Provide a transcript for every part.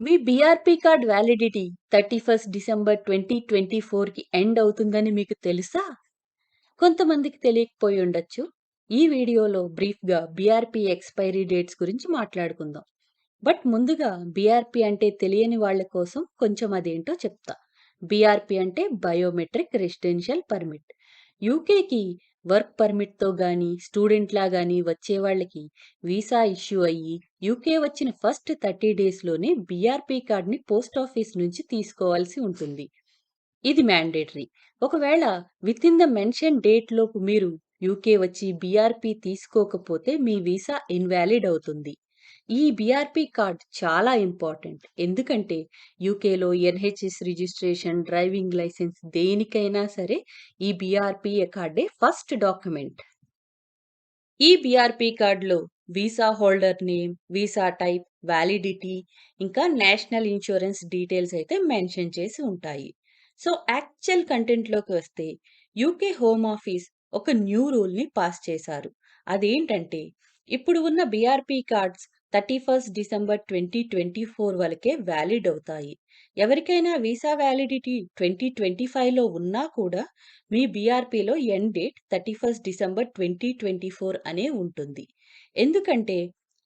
మీ BRP card validity 31 December 2024కి end అవుతుందని మీకు తెలుసా? కొంతమందికి తెలియకపోయి ఉండొచ్చు. ఈ వీడియోలో బ్రీఫ్‌గా బీఆర్పీ ఎక్స్‌పైరీ డేట్స్ గురించి మాట్లాడుకుందాం. బట్ ముందుగా బీఆర్పీ అంటే తెలియని వాళ్ళ కోసం కొంచెం అదేంటో చెప్తా. బీఆర్పీ అంటే బయోమెట్రిక్ రెసిడెన్షియల్ పర్మిట్. యూకేకి వర్క్ పర్మిట్‌తో గానీ, స్టూడెంట్‌లా గానీ వచ్చే వాళ్ళకి వీసా ఇష్యూ అయ్యి, యూకే వచ్చిన ఫస్ట్ 30 డేస్‌లోనే బీఆర్పీ కార్డ్‌ని పోస్ట్ ఆఫీస్ నుంచి తీసుకోవాల్సి ఉంటుంది. ఇది మ్యాండేటరీ. ఒకవేళ వితిన్ ద మెన్షన్ డేట్ లోపు మీరు యూకే వచ్చి బీఆర్పీ తీసుకోకపోతే మీ వీసా ఇన్వాలిడ్ అవుతుంది. ఈ బీఆర్పీ కార్డ్ చాలా ఇంపార్టెంట్. ఎందుకంటే యూకేలో ఎన్‌హెచ్‌ఎస్ రిజిస్ట్రేషన్, డ్రైవింగ్ లైసెన్స్ దేనికైనా సరే ఈ బీఆర్పీ కార్డే ఫస్ట్ డాక్యుమెంట్. ఈ బీఆర్పీ కార్డ్‌లో visa holder name, visa type, validity ఇంకా నేషనల్ ఇన్స్యూరెన్స్ డీటెయిల్స్ అయితే మెన్షన్ చేసి ఉంటాయి. సో, యాక్చువల్ కంటెంట్‌లోకి వస్తే యూకే హోమ్ ఆఫీస్ ఒక న్యూ రూల్‌ని పాస్ చేశారు. అదేంటంటే ఇప్పుడు ఉన్న బీఆర్పీ కార్డ్స్ 31 డిసెంబర్ 2024 వరకే వ్యాలిడ్ అవుతాయి. ఎవరికైనా వీసా వ్యాలిడిటీ 2025లో ఉన్నా కూడా మీ బీఆర్పీలో ఎండ్ డేట్ 31 డిసెంబర్ 2024 అనే ఉంటుంది. ఎందుకంటే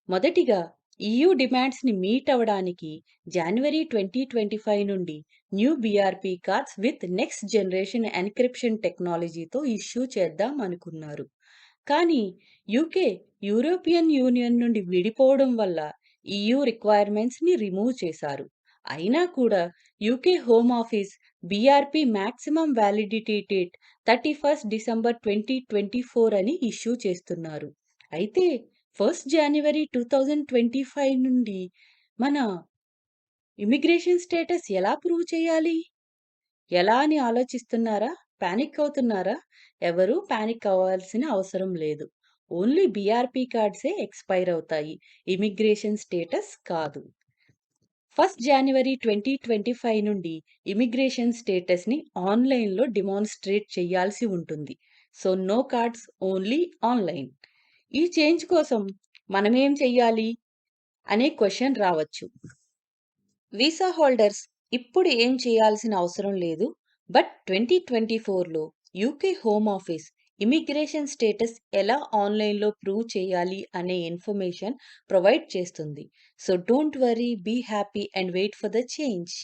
మొదటిగా EU డిమాండ్స్‌ని మీట్ అవ్వడానికి జనవరి 2025 నుండి new BRP cards with next generation encryption టెక్నాలజీతో ఇష్యూ చేద్దాం అనుకున్నారు. కానీ యూకే యూరోపియన్ యూనియన్ నుండి విడిపోవడం వల్ల EU రిక్వైర్మెంట్స్‌ని రిమూవ్ చేశారు. అయినా కూడా UK home office BRP maximum validity date 31 December 2024 అని ఇష్యూ చేస్తున్నారు. అయితే 1 జనవరి 2025 నుండి మన ఇమిగ్రేషన్ స్టేటస్ ఎలా ప్రూవ్ చేయాలి? ఎలా అని ఆలోచిస్తున్నారా? పానిక్ అవుతున్నారా? ఎవరూ పానిక్ అవ్వాల్సిన అవసరం లేదు. ఓన్లీ బీఆర్పీ కార్డ్సే ఎక్స్‌పైర్ అవుతాయి. ఇమిగ్రేషన్ స్టేటస్ కాదు. 1 జనవరి 2025 నుండి ఇమిగ్రేషన్ స్టేటస్‌ని ఆన్‌లైన్‌లో డెమాన్‌స్ట్రేట్ చేయాల్సి ఉంటుంది. So, no cards, only online. ఈ చేంజ్ కోసం మనమేం చెయ్యాలి అనే క్వెషన్ రావచ్చు. వీసా హోల్డర్స్ ఇప్పుడు ఏం చేయాల్సిన అవసరం లేదు. బట్ 2024లో UK home office immigration status ఎలా ఆన్లైన్లో ప్రూవ్ చేయాలి అనే ఇన్ఫర్మేషన్ ప్రొవైడ్ చేస్తుంది. So don't worry, be happy and wait for the change.